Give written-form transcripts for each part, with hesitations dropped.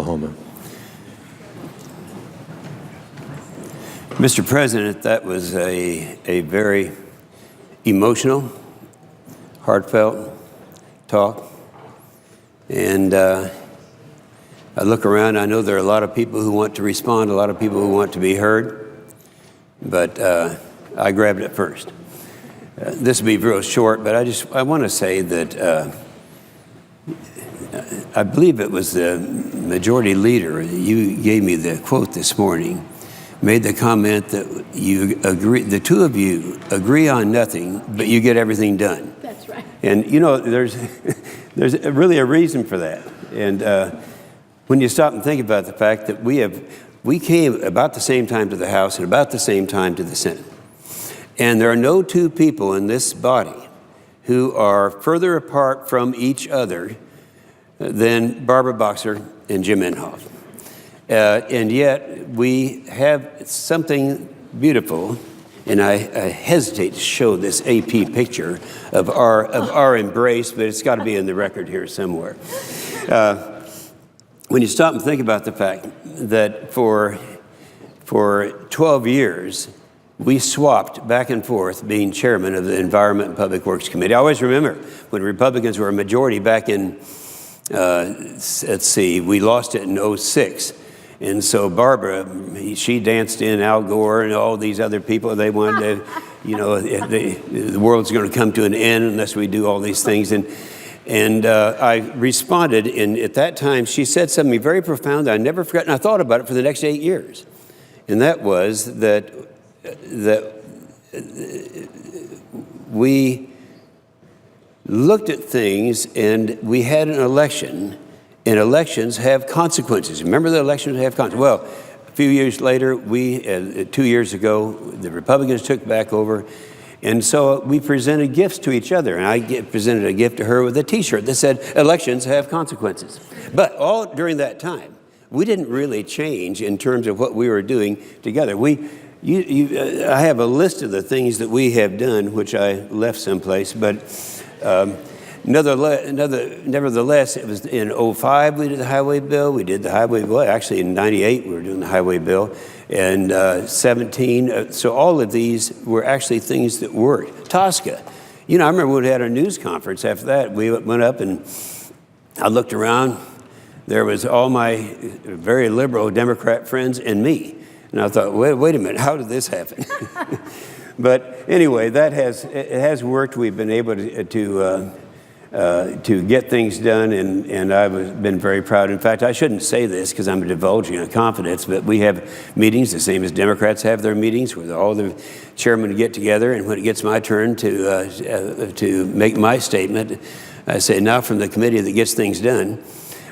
Oklahoma. Mr. President, that was a very emotional, heartfelt talk. And I look around, I know there are a lot of people who want to respond, a lot of people who want to be heard, but I grabbed it first. This will be real short, but I want to say that I believe it was the majority leader, you gave me the quote this morning, made the comment that you agree, the two of you agree on nothing, but you get everything done. That's right. And you know, there's really a reason for that. And when you stop and think about the fact that we came about the same time to the House and about the same time to the Senate. And there are no two people in this body who are further apart from each other than Barbra Boxer and Jim Inhofe. And yet we have something beautiful, and I hesitate to show this AP picture of our embrace, but it's got to be in the record here somewhere. When you stop and think about the fact that for 12 years, we swapped back and forth being chairman of the Environment and Public Works Committee. I always remember when Republicans were a majority back in, let's see, we lost it in '06. And so Barbra, she danced in Al Gore and all these other people. They wanted to, you know, the world's going to come to an end unless we do all these things. And I responded, and at that time, she said something very profound that I never forgot, and I thought about it for the next 8 years. And that was that we looked at things, and we had an election, and elections have consequences. Remember the elections have consequences? Well, a few years later, 2 years ago, the Republicans took back over, and so we presented gifts to each other, and I presented a gift to her with a T-shirt that said, "Elections have consequences." But all during that time, we didn't really change in terms of what we were doing together. I have a list of the things that we have done, which I left someplace, but nevertheless, it was in '05 we did the highway bill. We did the highway bill. Actually, in '98 we were doing the highway bill, and '17. So all of these were actually things that worked. Tosca, you know, I remember when we had our news conference. After that, we went up and I looked around. There was all my very liberal Democrat friends and me, and I thought, wait a minute, how did this happen? But anyway, it has worked. We've been able to get things done, and I've been very proud. In fact, I shouldn't say this because I'm divulging a confidence, but we have meetings the same as Democrats have their meetings, where all the chairmen get together, and when it gets my turn to make my statement, I say, now from the committee that gets things done.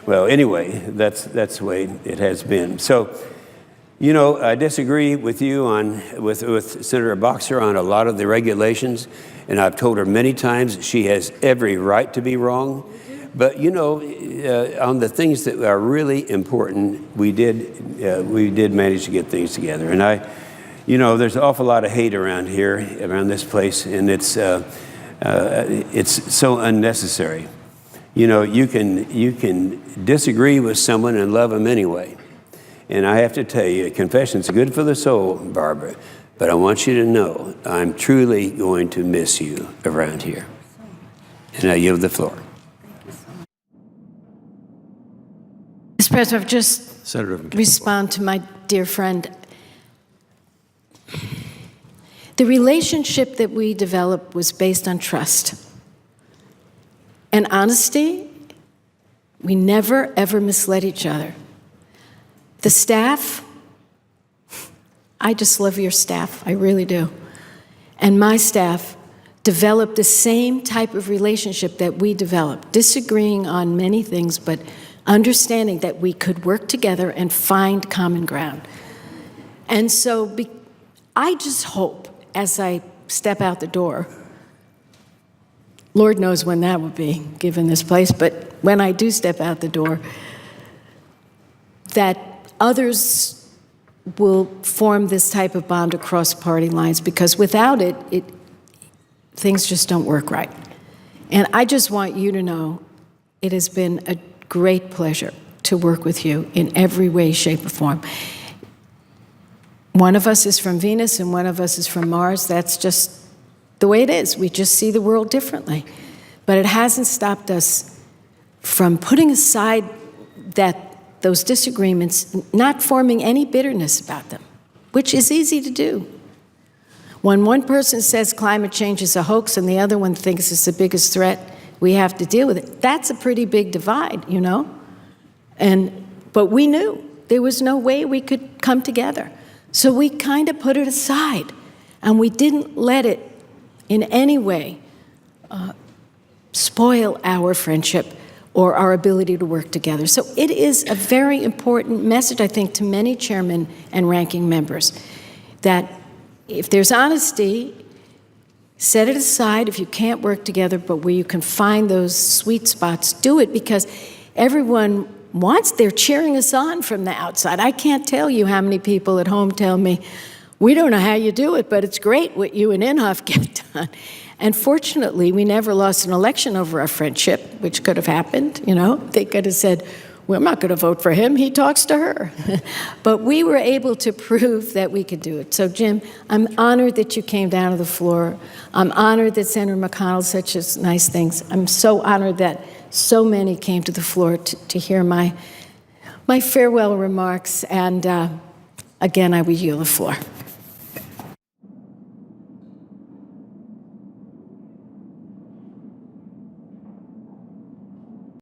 Well, anyway, that's the way it has been. So, you know, I disagree with you with Senator Boxer on a lot of the regulations, and I've told her many times she has every right to be wrong. But you know, on the things that are really important, we did manage to get things together. And you know, there's an awful lot of hate around here, around this place, and it's so unnecessary. You know, you can disagree with someone and love them anyway. And I have to tell you, confession's good for the soul, Barbra, but I want you to know I'm truly going to miss you around here. And I yield the floor. Mr. President, I've just respond to my dear friend. The relationship that we developed was based on trust and honesty. We never, ever misled each other. The staff, I just love your staff, I really do. And my staff developed the same type of relationship that we developed, disagreeing on many things, but understanding that we could work together and find common ground. And so I just hope, as I step out the door, Lord knows when that would be, given this place, but when I do step out the door, that others will form this type of bond across party lines, because without it, things just don't work right. And I just want you to know it has been a great pleasure to work with you in every way, shape, or form. One of us is from Venus and one of us is from Mars. That's just the way it is. We just see the world differently. But it hasn't stopped us from putting aside those disagreements, not forming any bitterness about them, which is easy to do. When one person says climate change is a hoax and the other one thinks it's the biggest threat, we have to deal with it. That's a pretty big divide, you know? But we knew there was no way we could come together. So we kind of put it aside, and we didn't let it in any way spoil our friendship or our ability to work together. So it is a very important message, I think, to many chairmen and ranking members, that if there's honesty, set it aside if you can't work together, but where you can find those sweet spots, do it, because everyone they're cheering us on from the outside. I can't tell you how many people at home tell me, we don't know how you do it, but it's great what you and Inhofe get done. And fortunately, we never lost an election over our friendship, which could have happened, you know. They could have said, well, I'm not going to vote for him, he talks to her. But we were able to prove that we could do it. So, Jim, I'm honored that you came down to the floor. I'm honored that Senator McConnell said such nice things. I'm so honored that so many came to the floor to hear my farewell remarks. And again, I will yield the floor.